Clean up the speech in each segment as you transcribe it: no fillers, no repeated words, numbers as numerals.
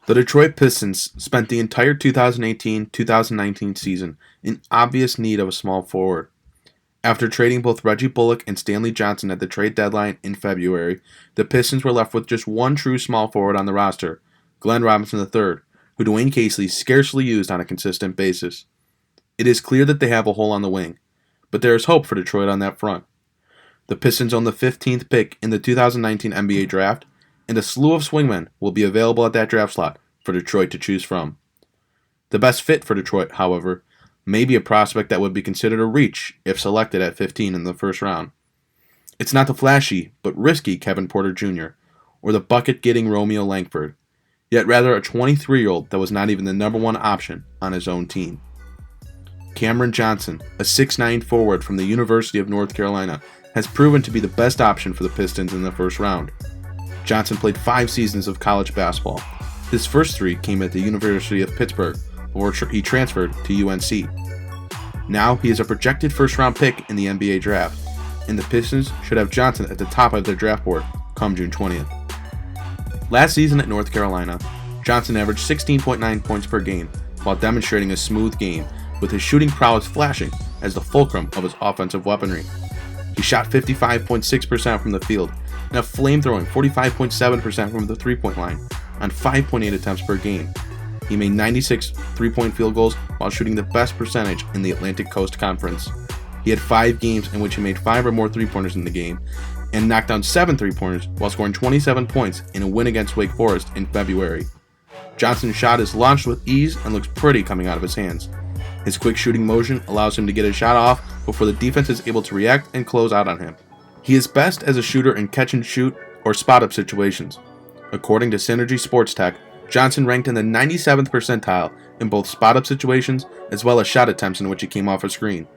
The Detroit Pistons spent the entire 2018-2019 season in obvious need of a small forward. After trading both Reggie Bullock and Stanley Johnson at the trade deadline in February, the Pistons were left with just one true small forward on the roster, Glenn Robinson III, who Dwayne Casey scarcely used on a consistent basis. It is clear that they have a hole on the wing, but there is hope for Detroit on that front. The Pistons own the 15th pick in the 2019 NBA Draft, and a slew of swingmen will be available at that draft slot for Detroit to choose from. The best fit for Detroit, however, may be a prospect that would be considered a reach if selected at 15 in the first round. It's not the flashy but risky Kevin Porter Jr. or the bucket-getting Romeo Langford, yet rather a 23-year-old that was not even the number one option on his own team. Cameron Johnson, a 6'9 forward from the University of North Carolina, has proven to be the best option for the Pistons in the first round. Johnson played 5 seasons of college basketball. His first 3 came at the University of Pittsburgh before he transferred to UNC. Now he is a projected first-round pick in the NBA draft, and the Pistons should have Johnson at the top of their draft board come June 20th. Last season at North Carolina, Johnson averaged 16.9 points per game while demonstrating a smooth game, with his shooting prowess flashing as the fulcrum of his offensive weaponry. He shot 55.6% from the field and a flame-throwing 45.7% from the three-point line on 5.8 attempts per game. He made 96 three-point field goals while shooting the best percentage in the Atlantic Coast Conference. He had 5 games in which he made 5 or more three-pointers in the game and knocked down 7 three-pointers while scoring 27 points in a win against Wake Forest in February. Johnson's shot is launched with ease and looks pretty coming out of his hands. His quick shooting motion allows him to get his shot off before the defense is able to react and close out on him. He is best as a shooter in catch-and-shoot or spot-up situations. According to Synergy Sports Tech, Johnson ranked in the 97th percentile in both spot-up situations as well as shot attempts in which he came off a screen.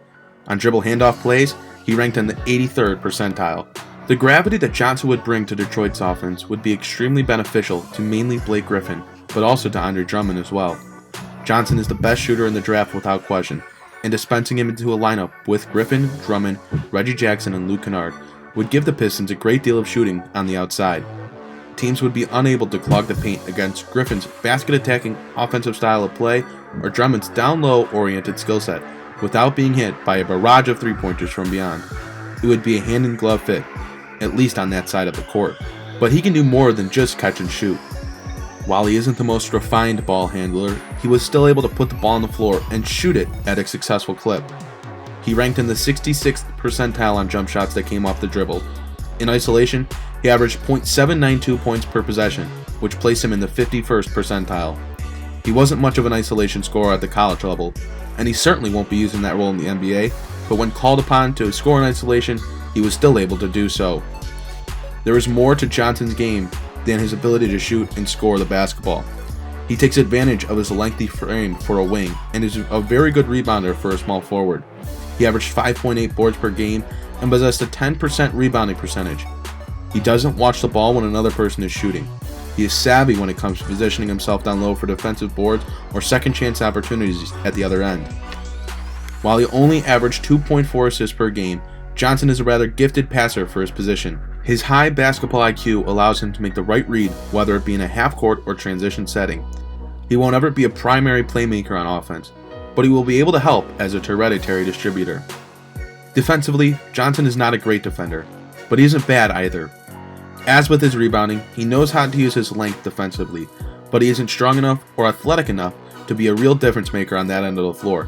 On dribble handoff plays, he ranked in the 83rd percentile. The gravity that Johnson would bring to Detroit's offense would be extremely beneficial to mainly Blake Griffin, but also to Andre Drummond as well. Johnson is the best shooter in the draft without question, and dispensing him into a lineup with Griffin, Drummond, Reggie Jackson, and Luke Kennard would give the Pistons a great deal of shooting on the outside. Teams would be unable to clog the paint against Griffin's basket-attacking offensive style of play or Drummond's down-low oriented skill set without being hit by a barrage of three-pointers from beyond. It would be a hand-in-glove fit, at least on that side of the court. But he can do more than just catch and shoot. While he isn't the most refined ball handler, he was still able to put the ball on the floor and shoot it at a successful clip. He ranked in the 66th percentile on jump shots that came off the dribble. In isolation, he averaged .792 points per possession, which placed him in the 51st percentile. He wasn't much of an isolation scorer at the college level, and he certainly won't be using that role in the NBA, but when called upon to score in isolation, he was still able to do so. There is more to Johnson's game than his ability to shoot and score the basketball. He takes advantage of his lengthy frame for a wing and is a very good rebounder for a small forward. He averaged 5.8 boards per game and possessed a 10% rebounding percentage. He doesn't watch the ball when another person is shooting. He is savvy when it comes to positioning himself down low for defensive boards or second chance opportunities at the other end. While he only averaged 2.4 assists per game, Johnson is a rather gifted passer for his position. His high basketball IQ allows him to make the right read, whether it be in a half-court or transition setting. He won't ever be a primary playmaker on offense, but he will be able to help as a hereditary distributor. Defensively, Johnson is not a great defender, but he isn't bad either. As with his rebounding, he knows how to use his length defensively, but he isn't strong enough or athletic enough to be a real difference maker on that end of the floor.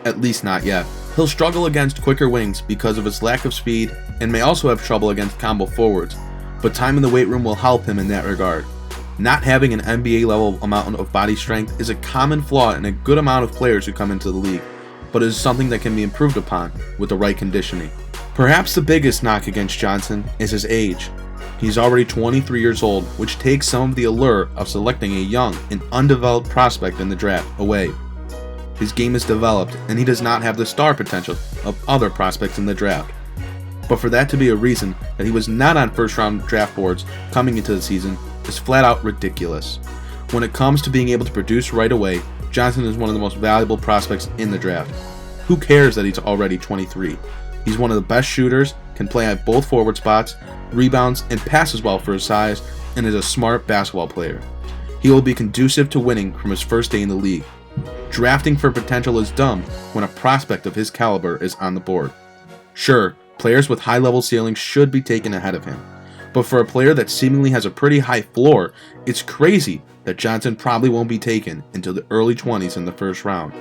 At least not yet. He'll struggle against quicker wings because of his lack of speed and may also have trouble against combo forwards, but time in the weight room will help him in that regard. Not having an NBA level amount of body strength is a common flaw in a good amount of players who come into the league, but it is something that can be improved upon with the right conditioning. Perhaps the biggest knock against Johnson is his age. He's already 23 years old, which takes some of the allure of selecting a young and undeveloped prospect in the draft away. His game is developed, and he does not have the star potential of other prospects in the draft. But for that to be a reason that he was not on first-round draft boards coming into the season is flat-out ridiculous. When it comes to being able to produce right away, Johnson is one of the most valuable prospects in the draft. Who cares that he's already 23? He's one of the best shooters, can play at both forward spots, rebounds, and passes well for his size, and is a smart basketball player. he will be conducive to winning from his first day in the league. Drafting for potential is dumb when a prospect of his caliber is on the board. Sure, players with high-level ceilings should be taken ahead of him, but for a player that seemingly has a pretty high floor, it's crazy that Johnson probably won't be taken until the early 20s in the first round.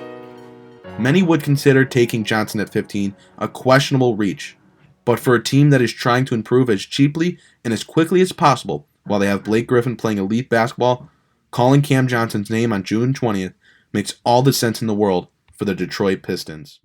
Many would consider taking Johnson at 15 a questionable reach, but for a team that is trying to improve as cheaply and as quickly as possible while they have Blake Griffin playing elite basketball, calling Cam Johnson's name on June 20th makes all the sense in the world for the Detroit Pistons.